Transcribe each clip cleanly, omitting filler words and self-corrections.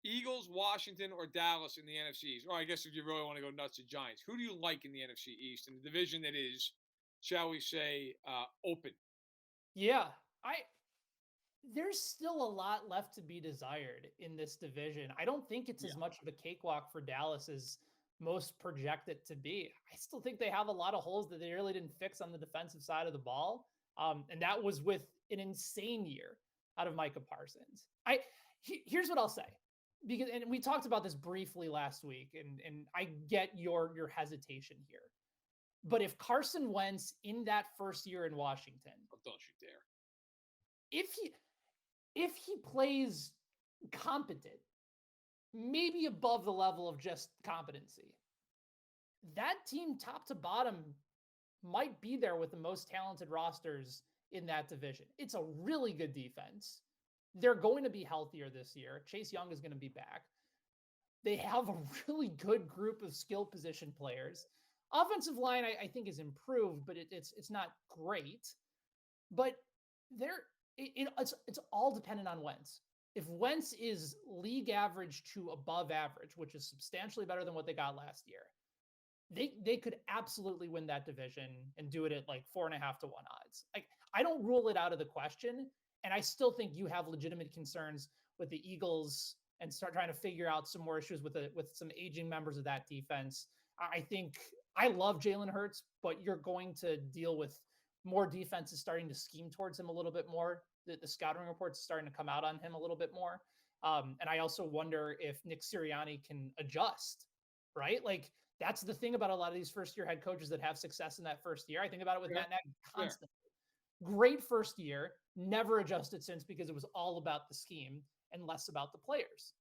Eagles, Washington, or Dallas in the NFC East? Or I guess if you really want to go nuts, the Giants. Who do you like in the NFC East in the division that is, shall we say, open? Yeah, I there's still a lot left to be desired in this division. I don't think it's Yeah. as much of a cakewalk for Dallas as most project it to be. I still think they have a lot of holes that they really didn't fix on the defensive side of the ball. And that was with an insane year out of Micah Parsons. Here's what I'll say. Because and we talked about this briefly last week, and I get your hesitation here. But if Carson Wentz in that first year in Washington, Oh, don't you dare. if he plays competent, maybe above the level of just competency, that team top to bottom might be there with the most talented rosters in that division. It's a really good defense. They're going to be healthier this year. Chase Young is going to be back. They have a really good group of skill position players. Offensive line, I think, is improved, but it's not great. But it's all dependent on Wentz. If Wentz is league average to above average, which is substantially better than what they got last year, they could absolutely win that division and do it at like 4.5 to 1 odds. Like, I don't rule it out of the question, and I still think you have legitimate concerns with the Eagles and start trying to figure out some more issues with some aging members of that defense. I think I love Jalen Hurts, but you're going to deal with more defenses starting to scheme towards him a little bit more. The scouting reports are starting to come out on him a little bit more. And I also wonder if Nick Sirianni can adjust, right? Like, that's the thing about a lot of these first year head coaches that have success in that first year. I think about it with Yeah. Matt Nagy Fair. constantly. Great first year, never adjusted since because it was all about the scheme and less about the players.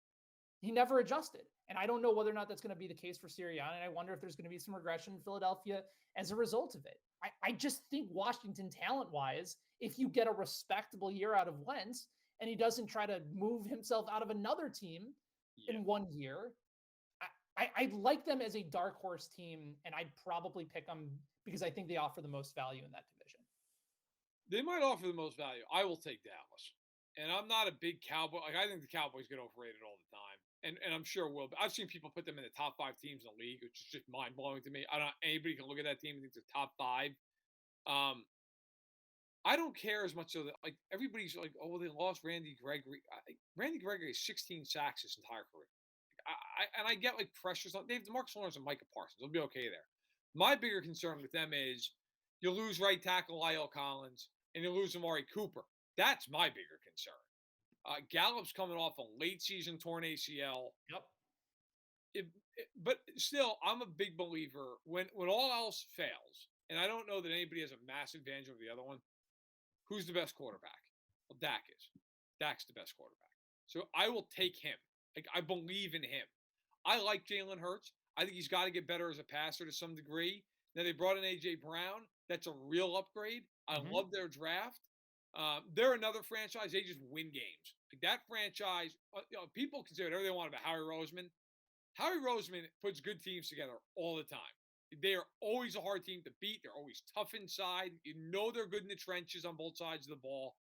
He never adjusted. And I don't know whether or not that's going to be the case for Sirianni. And I wonder if there's going to be some regression in Philadelphia as a result of it. I just think Washington, talent-wise, if you get a respectable year out of Wentz and he doesn't try to move himself out of another team Yeah. in 1 year, I like them as a dark horse team, and I'd probably pick them because I think they offer the most value in that division. They might offer the most value. I will take Dallas. And I'm not a big Cowboy. Like, I think the Cowboys get overrated all the time. And I'm sure will. But I've seen people put them in the top 5 teams in the league, which is just mind blowing to me. I don't anybody can look at that team and think they're top 5. I don't care as much. So that, like, everybody's like, oh, well, they lost Randy Gregory. Randy Gregory has 16 sacks his entire career. I get like pressures on Dave DeMarcus Lawrence and Micah Parsons. They'll be okay there. My bigger concern with them is you lose right tackle Lyle Collins and you lose Amari Cooper. That's my bigger concern. Gallup's coming off a late season torn ACL. Yep. But still, I'm a big believer when all else fails, and I don't know that anybody has a massive advantage over the other one. Who's the best quarterback? Well, Dak is. Dak's the best quarterback. So I will take him. Like, I believe in him. I like Jalen Hurts. I think he's got to get better as a passer to some degree. Now they brought in A.J. Brown. That's a real upgrade. I love their draft. They're another franchise. They just win games. Like, that franchise, people can say whatever they want about Howie Roseman. Howie Roseman puts good teams together all the time. They are always a hard team to beat. They're always tough inside. You know they're good in the trenches on both sides of the ball.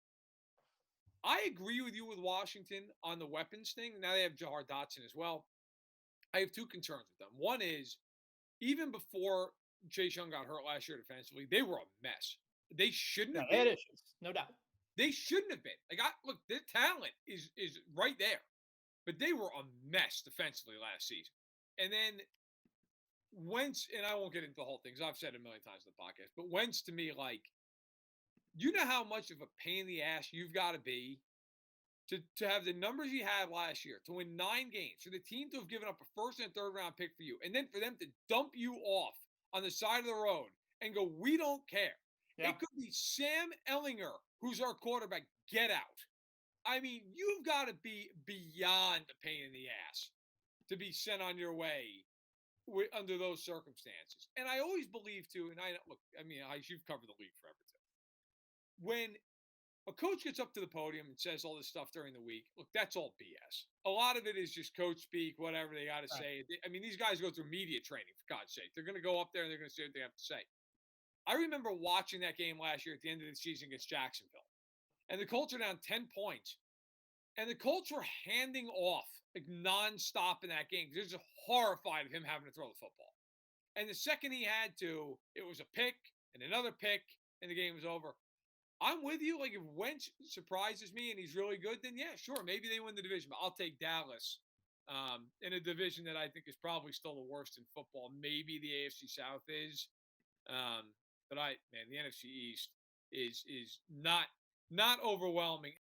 I agree with you with Washington on the weapons thing. Now they have Jahar Dotson as well. I have 2 concerns with them. One is, even before Chase Young got hurt last year defensively, they were a mess. They shouldn't have been. Issues, no doubt. They shouldn't have been. Like, look, their talent is right there. But they were a mess defensively last season. And then Wentz, and I won't get into the whole thing because I've said it a million times in the podcast, but Wentz to me, like, you know how much of a pain in the ass you've got to be to have the numbers you had last year, to win 9 games, for the team to have given up a first and third round pick for you, and then for them to dump you off on the side of the road and go, we don't care. Yeah. It could be Sam Ellinger, who's our quarterback, get out. I mean, you've got to be beyond a pain in the ass to be sent on your way under those circumstances. And I always believe, too, and you've covered the league forever, too. When a coach gets up to the podium and says all this stuff during the week, look, that's all BS. A lot of it is just coach speak, whatever they got to say. I mean, these guys go through media training, for God's sake. They're going to go up there and they're going to say what they have to say. I remember watching that game last year at the end of the season against Jacksonville. And the Colts are down 10 points. And the Colts were handing off like nonstop in that game. They're just horrified of him having to throw the football. And the second he had to, it was a pick and another pick, and the game was over. I'm with you. Like, if Wentz surprises me and he's really good, then yeah, sure, maybe they win the division. But I'll take Dallas in a division that I think is probably still the worst in football. Maybe the AFC South is, but the NFC East is not overwhelming.